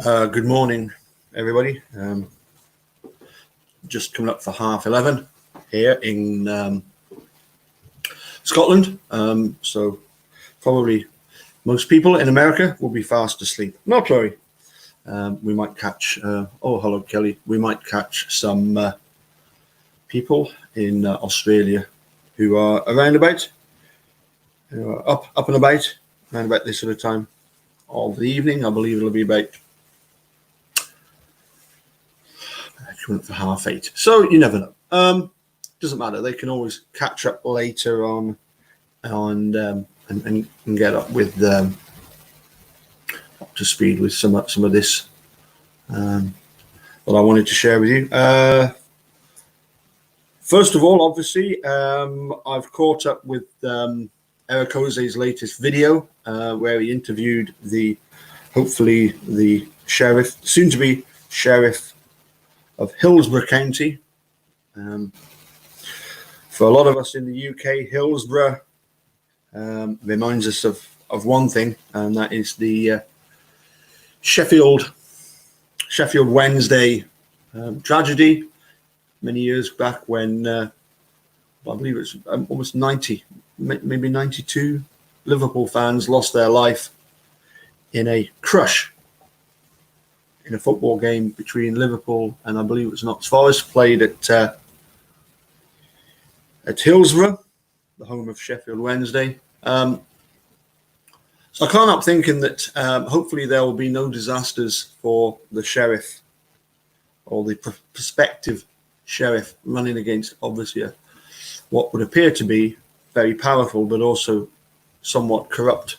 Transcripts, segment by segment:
Good morning, everybody. Just coming up for 11:30 here in Scotland. So probably most people in America will be fast asleep. Not worry. We might catch, oh, hello, Kelly. We might catch some people in Australia who are around about, up and about, around about this sort of time of the evening. I believe it'll be about for 8:30. So you never know. Doesn't matter. They can always catch up later on and get up with up to speed with some of this that I wanted to share with you. First of all, obviously, I've caught up with Eric Jose's latest video where he interviewed hopefully the sheriff, soon to be sheriff of Hillsborough County. For a lot of us in the UK, Hillsborough reminds us of one thing, and that is the Sheffield Wednesday tragedy many years back when I believe it was almost 90, maybe 92 Liverpool fans lost their life in a crush in a football game between Liverpool and I believe it was Notts Forest, played at Hillsborough, the home of Sheffield Wednesday. So I can't help thinking that hopefully there will be no disasters for the sheriff or the prospective sheriff running against obviously what would appear to be very powerful but also somewhat corrupt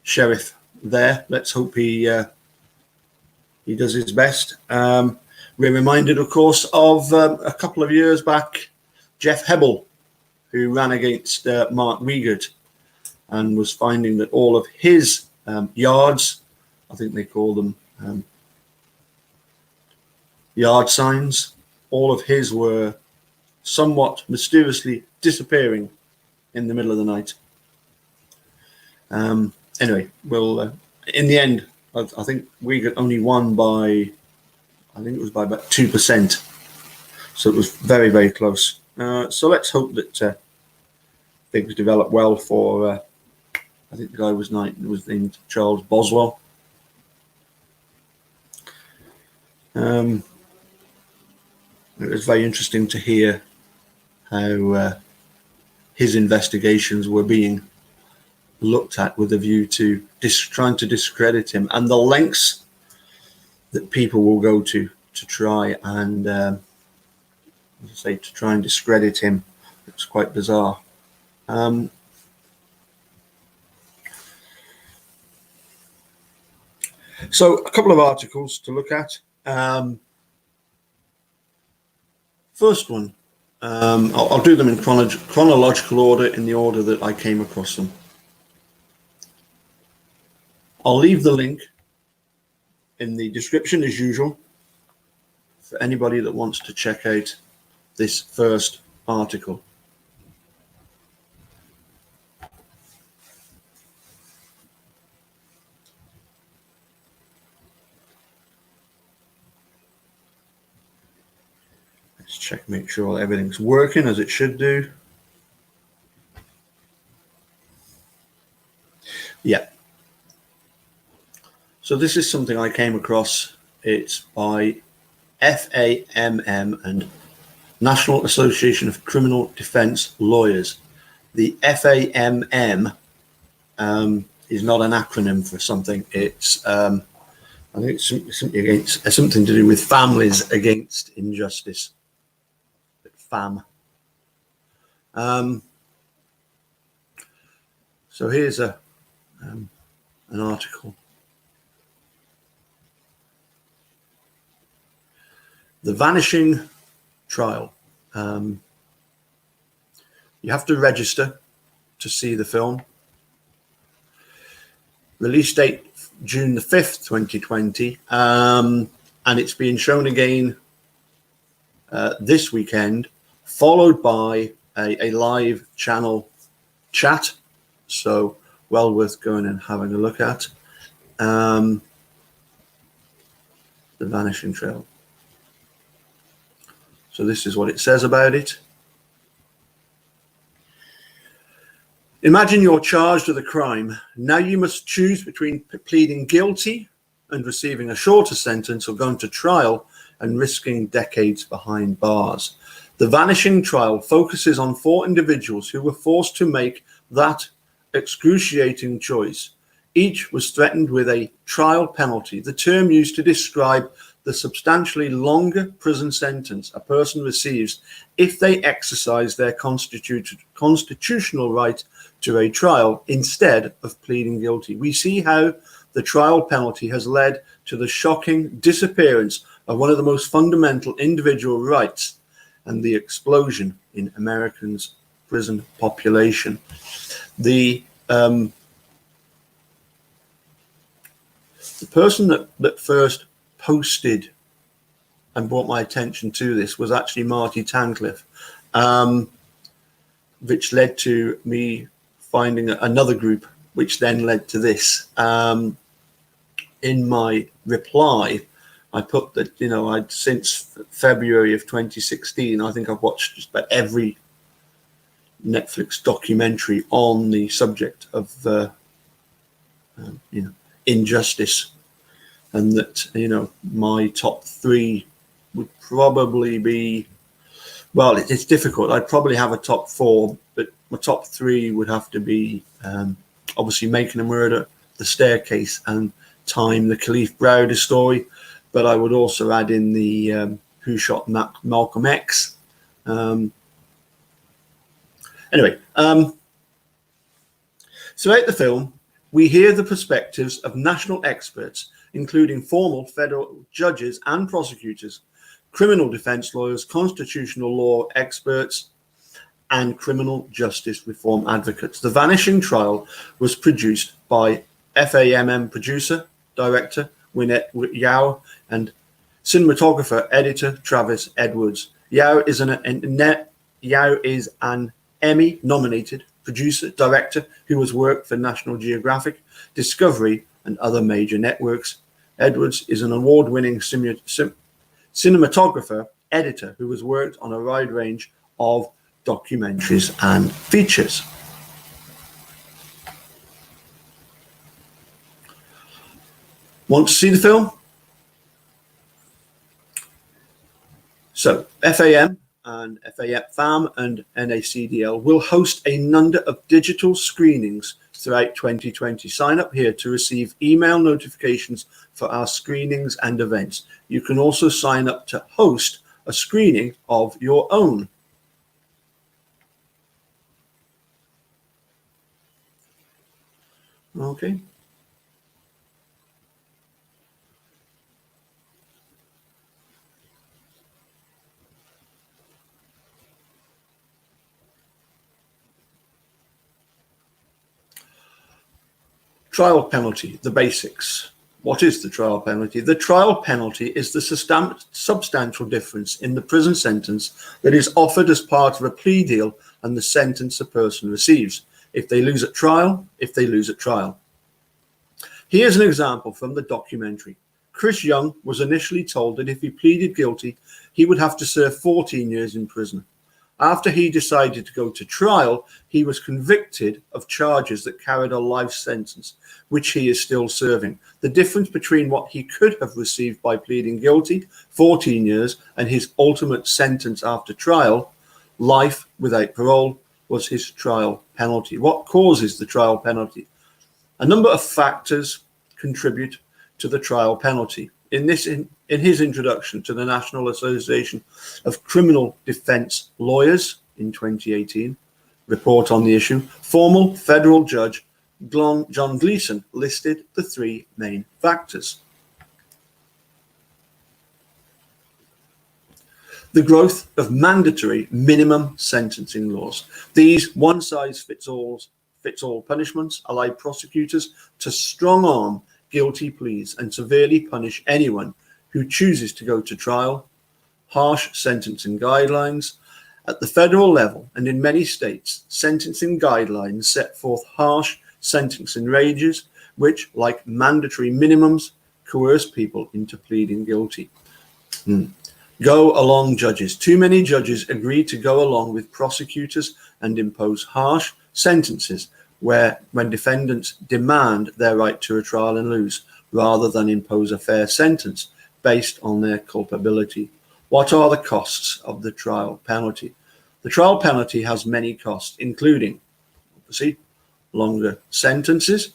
sheriff there. Let's hope he does his best. We're reminded, of course, of a couple of years back, Jeff Hebel, who ran against Mark Wiegert and was finding that all of his yards, I think they call them yard signs, all of his were somewhat mysteriously disappearing in the middle of the night. Anyway, we'll in the end, I think Wiegert only won by, I think it was by about 2%. So it was very, very close. So let's hope that things develop well for, I think the guy was named Charles Boswell. It was very interesting to hear how his investigations were being looked at with a view to trying to discredit him, and the lengths that people will go to try and to try and discredit him. It's quite bizarre. So a couple of articles to look at. First one, I'll do them in chronological order, in the order that I came across them. I'll leave the link in the description as usual for anybody that wants to check out this first article. Let's check, make sure everything's working as it should do. Yeah. So this is something I came across. It's by FAMM and National Association of Criminal Defence Lawyers. The FAMM is not an acronym for something. It's I think it's something to do with Families Against Injustice. FAMM. So here's an article. The Vanishing Trial. You have to register to see the film. Release date June the 5th, 2020. And it's being shown again this weekend, followed by a live channel chat. So well worth going and having a look at. The Vanishing Trail. So this is what it says about it. Imagine you're charged with a crime. Now you must choose between pleading guilty and receiving a shorter sentence, or going to trial and risking decades behind bars. The Vanishing Trial focuses on 4 individuals who were forced to make that excruciating choice. Each was threatened with a trial penalty, the term used to describe the substantially longer prison sentence a person receives if they exercise their constitutional right to a trial instead of pleading guilty. We see how the trial penalty has led to the shocking disappearance of one of the most fundamental individual rights and the explosion in Americans' prison population. The person that first posted and brought my attention to this was actually Marty Tancliffe, which led to me finding another group, which then led to this. In my reply, I put that, I'd since February of 2016, I think I've watched just about every Netflix documentary on the subject of, injustice. And that, my top 3 would probably be, well, it's difficult. I'd probably have a top 4, but my top 3 would have to be obviously Making a Murder, The Staircase, and Time, the Khalif Browder story. But I would also add in the Who Shot Malcolm X. Anyway, throughout the film, we hear the perspectives of national experts, including formal federal judges and prosecutors, criminal defense lawyers, constitutional law experts, and criminal justice reform advocates. The Vanishing Trial was produced by FAMM producer, director Wynette Yao, and cinematographer, editor Travis Edwards. Yao is an Emmy-nominated producer, director who has worked for National Geographic, Discovery, and other major networks. Edwards is an award-winning cinematographer, editor who has worked on a wide range of documentaries and features. Want to see the film? So FAMM and FAMM and NACDL will host a number of digital screenings throughout 2020. Sign up here to receive email notifications for our screenings and events. You can also sign up to host a screening of your own. Okay. Trial penalty, the basics. What is the trial penalty? The trial penalty is the substantial difference in the prison sentence that is offered as part of a plea deal and the sentence a person receives. If they lose at trial, Here's an example from the documentary. Chris Young was initially told that if he pleaded guilty, he would have to serve 14 years in prison. After he decided to go to trial, he was convicted of charges that carried a life sentence, which he is still serving. The difference between what he could have received by pleading guilty, 14 years, and his ultimate sentence after trial, life without parole, was his trial penalty. What causes the trial penalty? A number of factors contribute to the trial penalty. In his introduction to the National Association of Criminal Defense Lawyers in 2018 report on the issue, former federal judge John Gleeson listed the 3 main factors. The growth of mandatory minimum sentencing laws. These one-size-fits-all punishments allow prosecutors to strong-arm guilty pleas and severely punish anyone who chooses to go to trial. Harsh sentencing guidelines. At the federal level and in many states, sentencing guidelines set forth harsh sentencing ranges, which, like mandatory minimums, coerce people into pleading guilty. Go along judges. Too many judges agree to go along with prosecutors and impose harsh sentences when defendants demand their right to a trial and lose, rather than impose a fair sentence based on their culpability. What are the costs of the trial penalty? The trial penalty has many costs, including, obviously, longer sentences.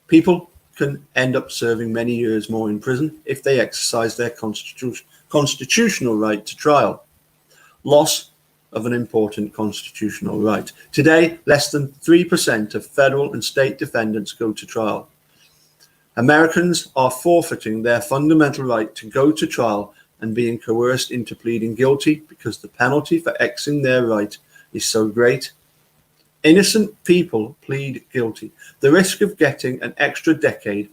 People can end up serving many years more in prison if they exercise their constitutional right to trial. Loss of an important constitutional right. Today, less than 3% of federal and state defendants go to trial. Americans are forfeiting their fundamental right to go to trial and being coerced into pleading guilty because the penalty for exercising their right is so great. Innocent people plead guilty. The risk of getting an extra decade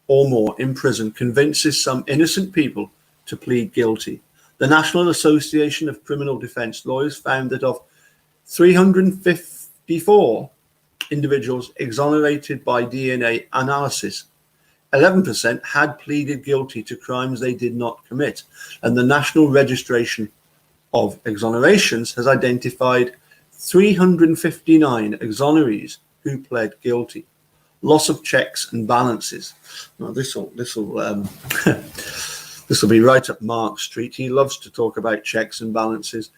or more in prison convinces some innocent people to plead guilty. The National Association of Criminal Defense Lawyers found that of 354 individuals exonerated by DNA analysis, 11% had pleaded guilty to crimes they did not commit, and the National Registration of Exonerations has identified 359 exonerees who pled guilty. Loss of checks and balances. Now this will be right up Mark's street. He loves to talk about checks and balances.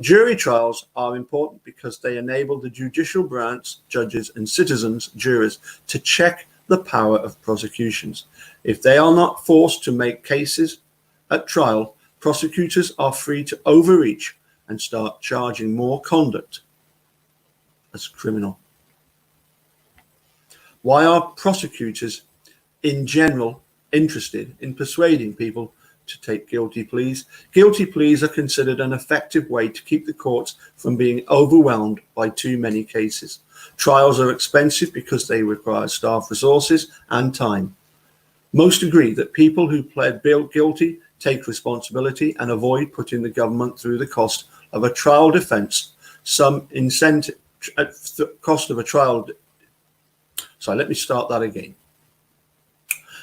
Jury trials are important because they enable the judicial branch, judges and citizens, jurors, to check the power of prosecutions. If they are not forced to make cases at trial, prosecutors are free to overreach and start charging more conduct as criminal. Why are prosecutors in general interested in persuading people to take guilty pleas? Guilty pleas are considered an effective way to keep the courts from being overwhelmed by too many cases. Trials are expensive because they require staff resources and time. Most agree that people who pled guilty take responsibility and avoid putting the government through the cost of a trial defense. Some incentive cost of a trial. So let me start that again.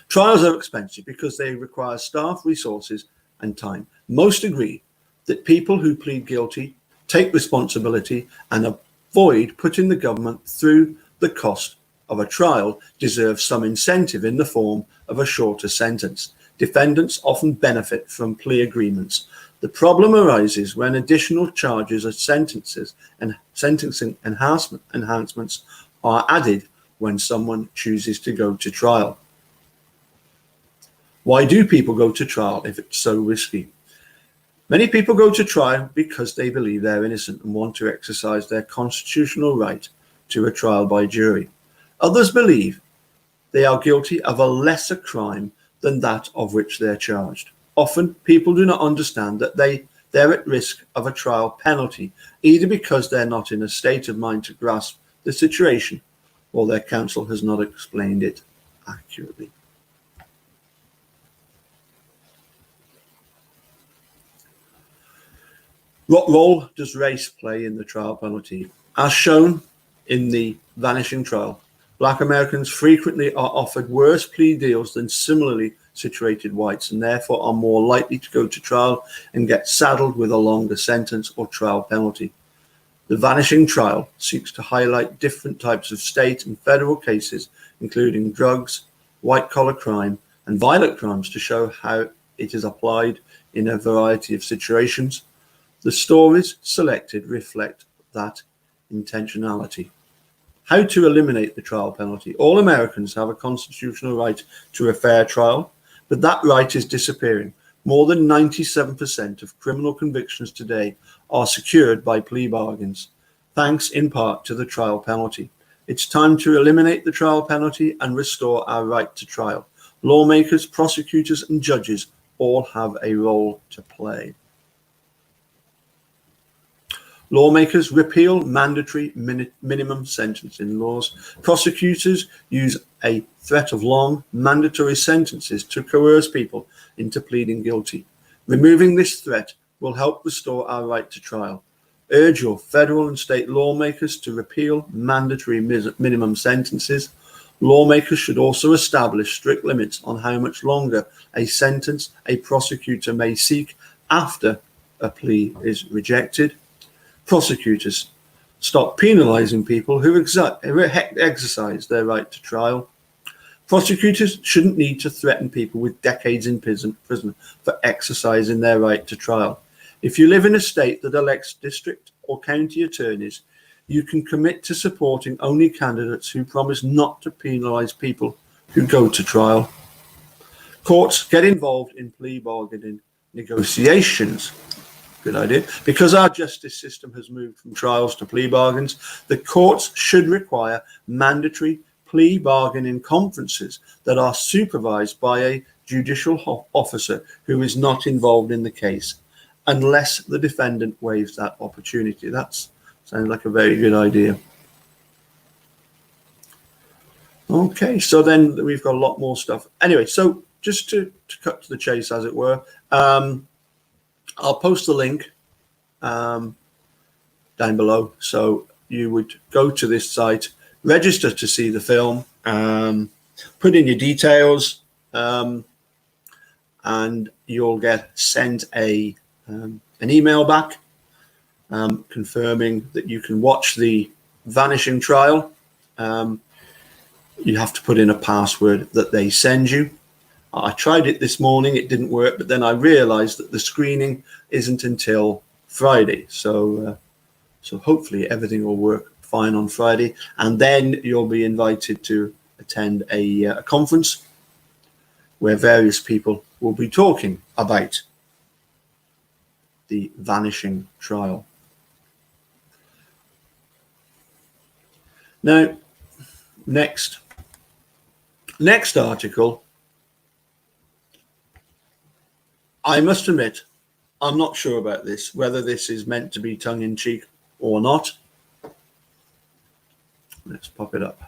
Trials are expensive because they require staff, resources, and time. Most agree that people who plead guilty take responsibility and avoid putting the government through the cost of a trial deserve some incentive in the form of a shorter sentence. Defendants often benefit from plea agreements. The problem arises when additional charges or sentences and sentencing enhancements are added when someone chooses to go to trial. Why do people go to trial if it's so risky? Many people go to trial because they believe they're innocent and want to exercise their constitutional right to a trial by jury. Others believe they are guilty of a lesser crime than that of which they're charged. Often, people do not understand that they're at risk of a trial penalty, either because they're not in a state of mind to grasp the situation or their counsel has not explained it accurately. What role does race play in the trial penalty? As shown in the Vanishing Trial, Black Americans frequently are offered worse plea deals than similarly situated whites, and therefore are more likely to go to trial and get saddled with a longer sentence or trial penalty. The Vanishing Trial seeks to highlight different types of state and federal cases, including drugs, white-collar crime, and violent crimes, to show how it is applied in a variety of situations. The stories selected reflect that intentionality. How to eliminate the trial penalty. All Americans have a constitutional right to a fair trial, but that right is disappearing. More than 97% of criminal convictions today are secured by plea bargains, thanks in part to the trial penalty. It's time to eliminate the trial penalty and restore our right to trial. Lawmakers, prosecutors, and judges all have a role to play. Lawmakers repeal mandatory minimum sentencing laws. Prosecutors use a threat of long, mandatory sentences to coerce people into pleading guilty. Removing this threat will help restore our right to trial. Urge your federal and state lawmakers to repeal mandatory minimum sentences. Lawmakers should also establish strict limits on how much longer a sentence a prosecutor may seek after a plea is rejected. Prosecutors, stop penalising people who exercise their right to trial. Prosecutors shouldn't need to threaten people with decades in prison for exercising their right to trial. If you live in a state that elects district or county attorneys, you can commit to supporting only candidates who promise not to penalise people who go to trial. Courts get involved in plea bargaining negotiations. Good idea. Because our justice system has moved from trials to plea bargains, the courts should require mandatory plea bargaining conferences that are supervised by a judicial officer who is not involved in the case, unless the defendant waives that opportunity. That sounds like a very good idea. Okay, so then we've got a lot more stuff. Anyway, so just to cut to the chase, as it were, I'll post the link down below. So you would go to this site, register to see the film, put in your details, and you'll get sent an email back confirming that you can watch the Vanishing Trial. You have to put in a password that they send you. I tried it this morning, it didn't work, but then I realized that the screening isn't until Friday. So hopefully everything will work fine on Friday, and then you'll be invited to attend a conference where various people will be talking about the Vanishing Trial. Now, next article, I must admit, I'm not sure about this, whether this is meant to be tongue-in-cheek or not. Let's pop it up.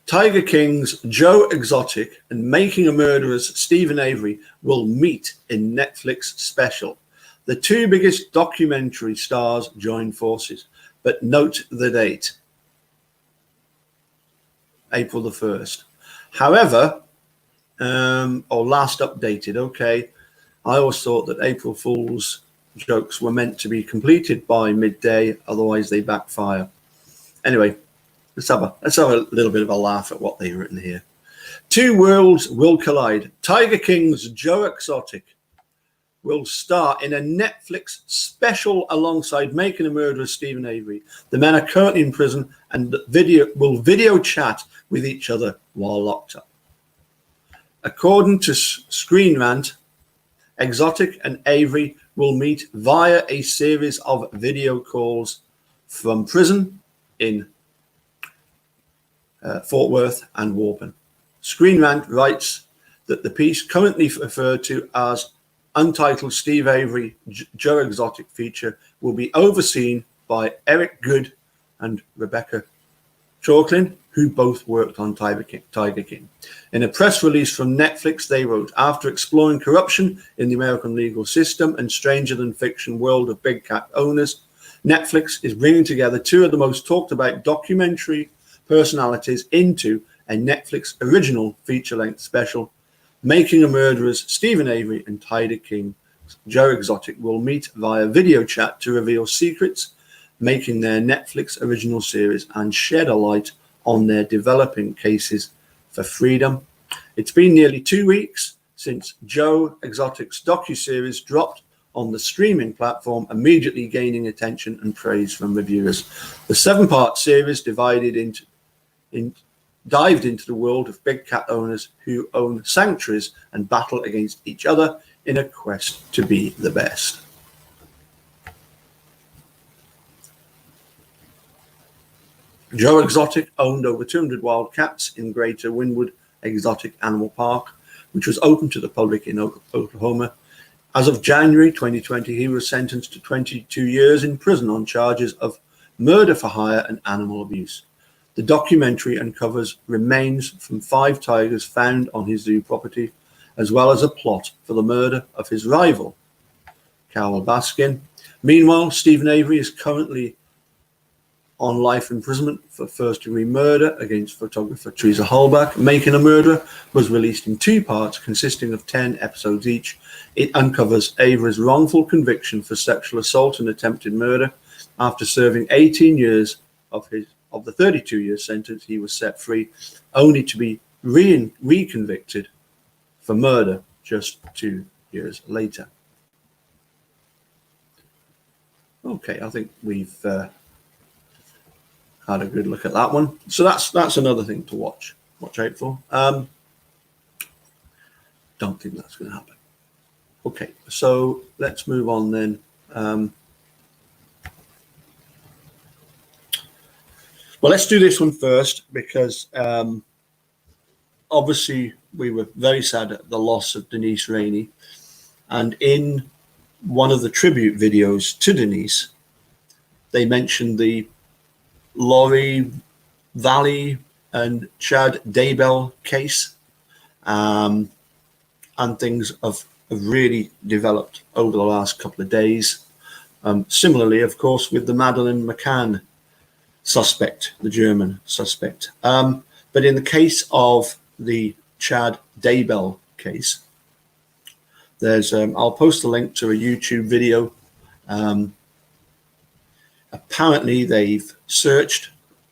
Tiger King's Joe Exotic and Making a Murderer's Steven Avery will meet in Netflix special. The two biggest documentary stars join forces, but note the date, April the 1st. However, or last updated, okay, I always thought that April Fool's jokes were meant to be completed by midday, otherwise they backfire. Anyway, let's have a little bit of a laugh at what they've written here. Two worlds will collide. Tiger King's Joe Exotic will star in a Netflix special alongside Making a Murderer Steven Avery. The men are currently in prison and will video chat with each other while locked up. According to Screen Rant, Exotic and Avery will meet via a series of video calls from prison in Fort Worth and Warburton. Screen Rant writes that the piece, currently referred to as Untitled Steve Avery Joe Exotic feature, will be overseen by Eric Good and Rebecca Chalklin, who both worked on Tiger King. In a press release from Netflix, they wrote, after exploring corruption in the American legal system and stranger than fiction world of big cat owners, Netflix is bringing together two of the most talked about documentary personalities into a Netflix original feature-length special. Making a Murderer's Steven Avery and Tiger King Joe Exotic will meet via video chat to reveal secrets making their Netflix original series and shed a light on their developing cases for freedom. It's been nearly 2 weeks since Joe Exotic's docuseries dropped on the streaming platform, immediately gaining attention and praise from reviewers. The 7-part series dived into the world of big cat owners who own sanctuaries and battle against each other in a quest to be the best. Joe Exotic owned over 200 wild cats in Greater Wynwood Exotic Animal Park, which was open to the public in Oklahoma. As of January 2020, he was sentenced to 22 years in prison on charges of murder for hire and animal abuse. The documentary uncovers remains from 5 tigers found on his zoo property, as well as a plot for the murder of his rival, Carol Baskin. Meanwhile, Steven Avery is currently on life imprisonment for first-degree murder against photographer Teresa Holbach. Making a Murderer was released in 2 parts consisting of 10 episodes each. It uncovers Avery's wrongful conviction for sexual assault and attempted murder. After serving 18 years of the 32-year sentence, he was set free, only to be reconvicted for murder just 2 years later. Okay, I think we've had a good look at that one. So that's another thing to watch out for. Don't think that's going to happen. Okay, so let's move on then. Well, let's do this one first because obviously we were very sad at the loss of Denise Rainey, and in one of the tribute videos to Denise, they mentioned the Laurie Valley and Chad Daybell case, and things have really developed over the last couple of days. Similarly, of course, with the Madeleine McCann suspect, the German suspect. But in the case of the Chad Daybell case, there's I'll post a link to a YouTube video. Apparently, they've searched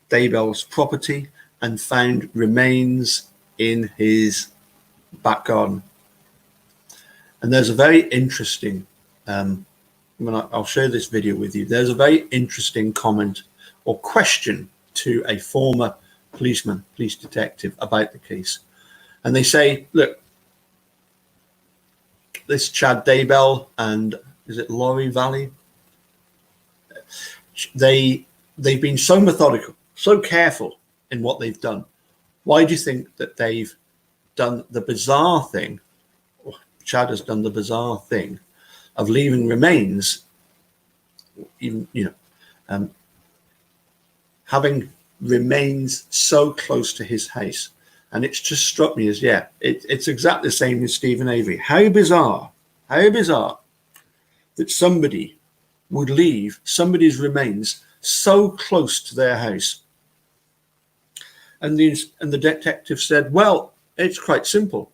Daybell's property and found remains in his back garden. And there's a very interesting, I'll share this video with you. There's a very interesting comment or question to a former police detective about the case. And they say, look, this Chad Daybell and is it Laurie Valley? They've been so methodical, so careful in what they've done. Why do you think that they've done the bizarre thing, or Chad has done the bizarre thing of leaving remains, even, having remains so close to his house? And it's just struck me as, it's exactly the same with Steven Avery. How bizarre that somebody would leave somebody's remains so close to their house. And the detective said, well, it's quite simple.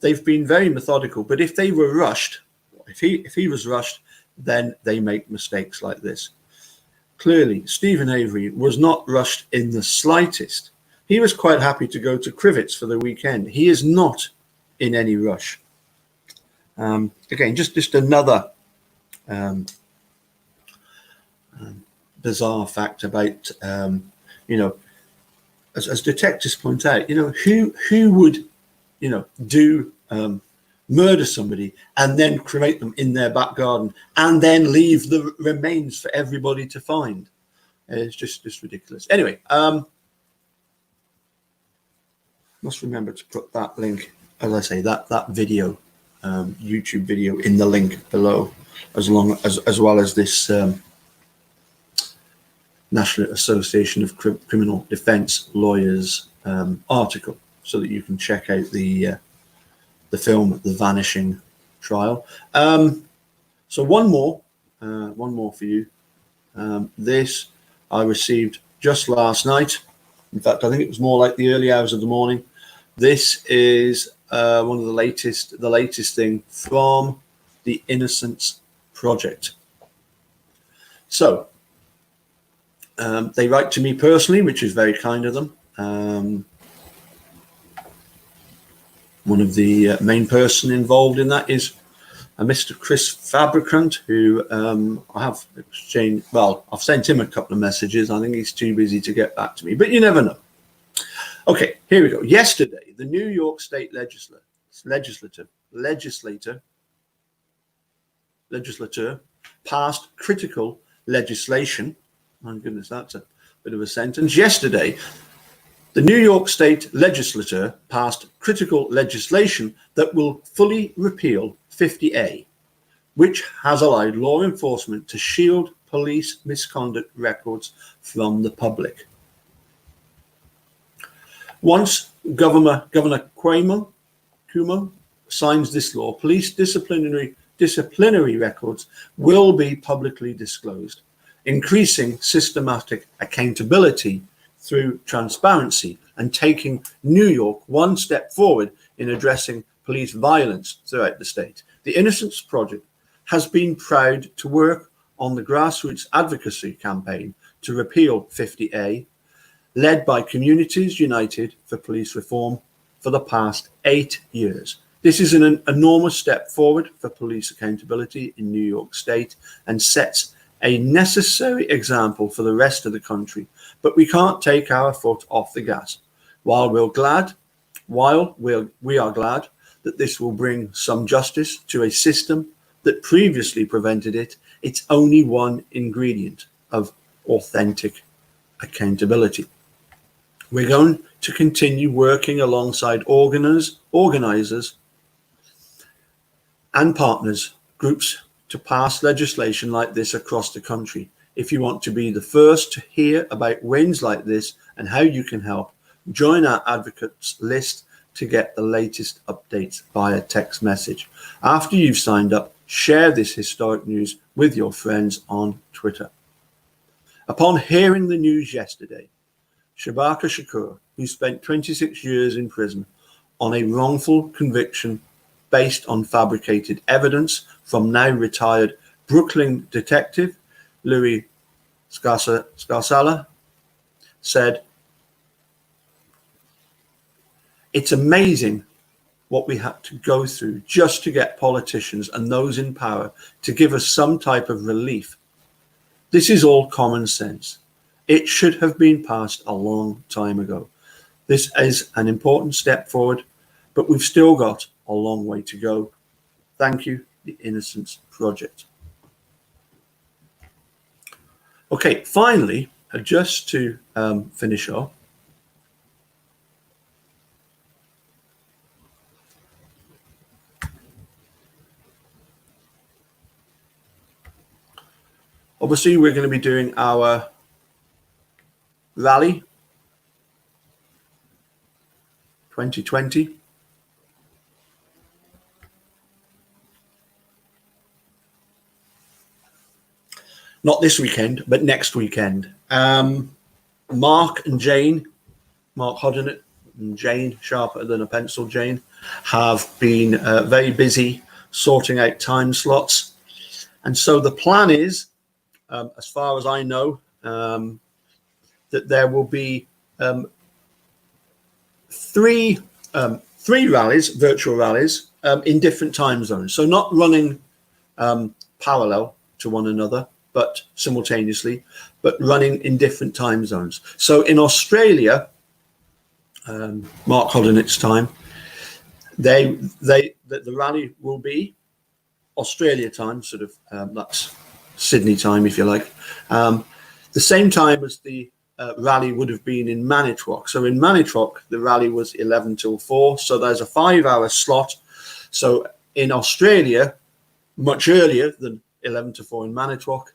They've been very methodical, but if they were rushed, if he was rushed, then they make mistakes like this. Clearly, Steven Avery was not rushed in the slightest. He was quite happy to go to Crivets for the weekend. He is not in any rush. Again, just another bizarre fact about, as detectives point out, who would, do murder somebody and then cremate them in their back garden and then leave the remains for everybody to find. It's just ridiculous. Anyway, must remember to put that link, as I say, that video, YouTube video in the link below, as well as this National Association of Criminal Defense Lawyers article, so that you can check out the film, The Vanishing Trial. So one more for you. This I received just last night. In fact, I think it was more like the early hours of the morning. This is one of the latest thing from the Innocence Project. So they write to me personally, which is very kind of them. One of the main person involved in that is a Mr. Chris Fabricant, who I have exchanged. Well, I've sent him a couple of messages. I think he's too busy to get back to me, but you never know. Okay, here we go. Yesterday, the New York State legislature passed critical legislation. My goodness, that's a bit of a sentence. Yesterday, the New York State legislature passed critical legislation that will fully repeal 50A, which has allowed law enforcement to shield police misconduct records from the public. Once Governor Cuomo Cuomo signs this law, police disciplinary records will be publicly disclosed, increasing systematic accountability through transparency and taking New York one step forward in addressing police violence throughout the state. The Innocence Project has been proud to work on the grassroots advocacy campaign to repeal 50A, led by Communities United for Police Reform, for the past 8 years. This is an enormous step forward for police accountability in New York State and sets a necessary example for the rest of the country. But we can't take our foot off the gas. While we are glad that this will bring some justice to a system that previously prevented it, it's only one ingredient of authentic accountability. We're going to continue working alongside organizers and partners groups to pass legislation like this across the country. If you want to be the first to hear about wins like this and how you can help, join our advocates list to get the latest updates via text message. After you've signed up, share this historic news with your friends on Twitter. Upon hearing the news yesterday, Shabaka Shakur, who spent 26 years in prison on a wrongful conviction based on fabricated evidence from now retired Brooklyn detective Louis Scarsala, said, "It's amazing what we had to go through just to get politicians and those in power to give us some type of relief. This is all common sense. It should have been passed a long time ago. This is an important step forward, but we've still got a long way to go. Thank you, the Innocence Project." Okay, finally, just to finish off, obviously we're going to be doing our rally 2020. Not this weekend, but next weekend. Mark Hodinett and Jane, sharper than a pencil Jane, have been very busy sorting out time slots. And so the plan is, as far as I know, that there will be three rallies, virtual rallies, in different time zones. So not running parallel to one another, but simultaneously, but running in different time zones. So in Australia, Mark Hodinett's time, the rally will be Australia time, sort of, that's Sydney time, if you like, the same time as the rally would have been in Manitowoc. So in Manitowoc, the rally was 11 till 4, so there's a 5-hour slot. So in Australia, much earlier than 11 to 4 in Manitowoc,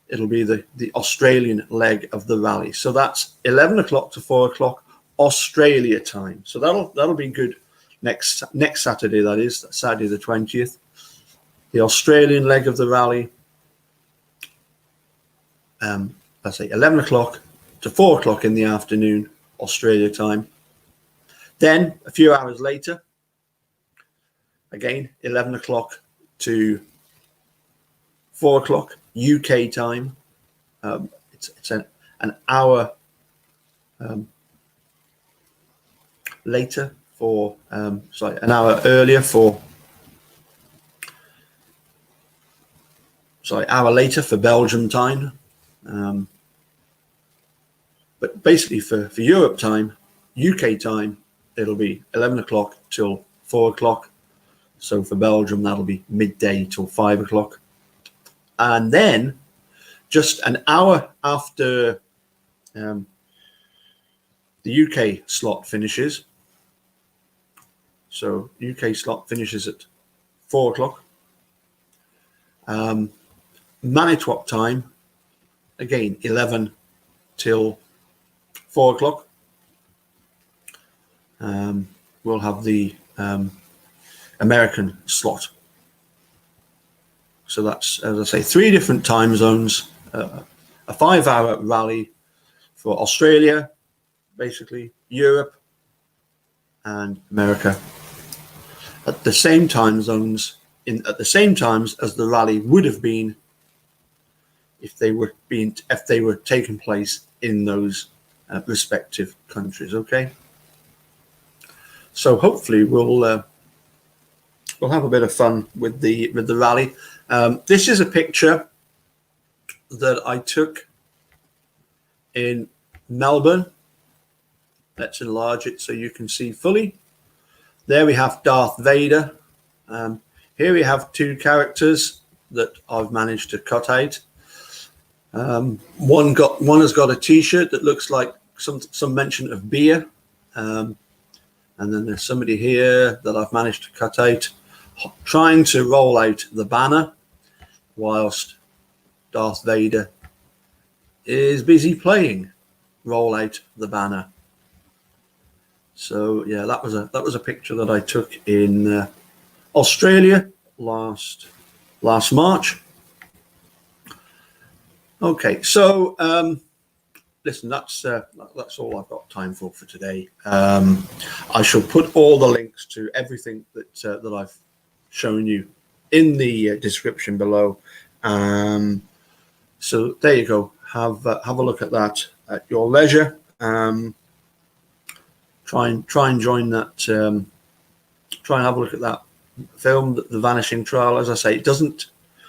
it'll be the Australian leg of the rally. So that's 11 o'clock to 4 o'clock Australia time. So that'll be good next Saturday, that is, Saturday the 20th. The Australian leg of the rally, let's say 11 o'clock to 4 o'clock in the afternoon, Australia time. Then a few hours later, again, 11 o'clock to 4 o'clock UK time. It's an hour later for, an hour earlier for, hour later for Belgium time. But basically for Europe time, UK time, it'll be 11 o'clock till 4 o'clock. So for Belgium, that'll be midday till 5 o'clock. And then just an hour after the UK slot finishes, so UK slot finishes at 4 o'clock. Manitowoc time, again, 11 till 4 o'clock. We'll have the American slot. So that's, as I say, 3 different time zones, a 5-hour rally for Australia, basically Europe and America, at the same time zones, at the same times as the rally would have been if they were taking place in those respective countries. Okay, so hopefully we'll have a bit of fun with the rally. This is a picture that I took in Melbourne. Let's enlarge it so you can see fully. There we have Darth Vader. Here we have 2 characters that I've managed to cut out. One has got a T-shirt that looks like some mention of beer, and then there's somebody here that I've managed to cut out trying to roll out the banner whilst Darth Vader is busy playing Roll Out the Banner. So yeah, that was a picture that I took in Australia last March. Okay, so listen, that's all I've got time for today. I shall put all the links to everything that I've shown you in the description below. So there you go. Have a look at that at your leisure. Try and join that. Try and have a look at that film, The Vanishing Trial. As I say, it doesn't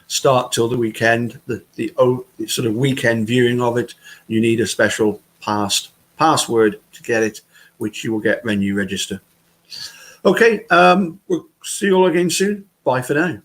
start till the weekend. The sort of weekend viewing of it. You need a special password to get it, which you will get when you register. Okay, we'll see you all again soon. Bye for now.